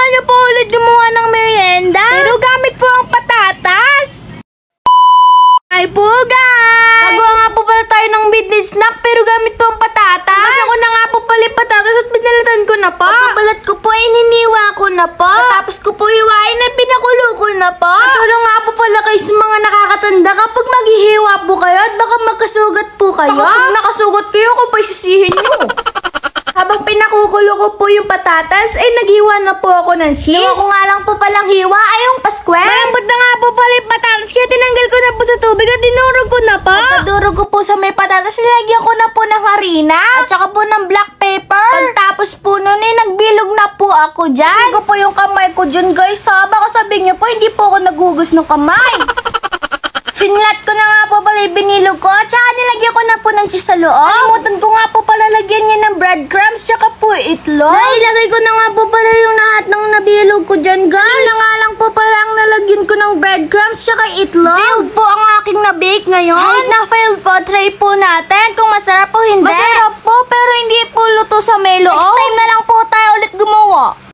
naman niyo po ulit gumawa ng merienda. Pero gamit po ang patatas. Ay po guys! Nagawa nga po pala tayo ng midnight snack pero gamit po ang patatas. Kasi ako na nga po pala yung patatas at binalatan ko na po. Pagkabalat ko po ay niniwa ko na po. Tapos ko po hiwain at pinakulo ko na po. Tulong nga po pala kayo sa mga nakakatanda kapag maghihiwa po kayo at baka magkasugat po kayo. Kapag nakasugat kayo, kung pa isisihin nyo. Habang pinakukulo ko po yung patatas, ay naghiwa na po ako ng cheese. Nawa ko nga lang po palang hiwa ay yung paskwel. Malambot na nga po pala yung patatas, kaya tinanggal ko na po sa tubig at dinurog ko na po. Pagkadurog ko po sa may patatas, nilagyan ko na po ng harina at saka po ng black pepper. Pagtapos po nun ay nagbilog na po ako dyan. Kasi ko po yung kamay ko dyan guys. Baka sabihin niyo po, hindi po ako naghugas ng kamay. Finlat ko na nga po pala yung binilog ko at saka nilagyan ko na po ng cheese sa loob. Alimutan ko nga po pala lagyan niya ng breadcrumbs tsaka po itlog. Nailagay ko na nga po pala yung lahat ng nabilog ko dyan guys. Yun na nga lang po pala ang nalagyan ko ng breadcrumbs tsaka itlog. Failed po ang aking na-bake ngayon. Kahit na-failed po, try po natin kung masarap o hindi. Masarap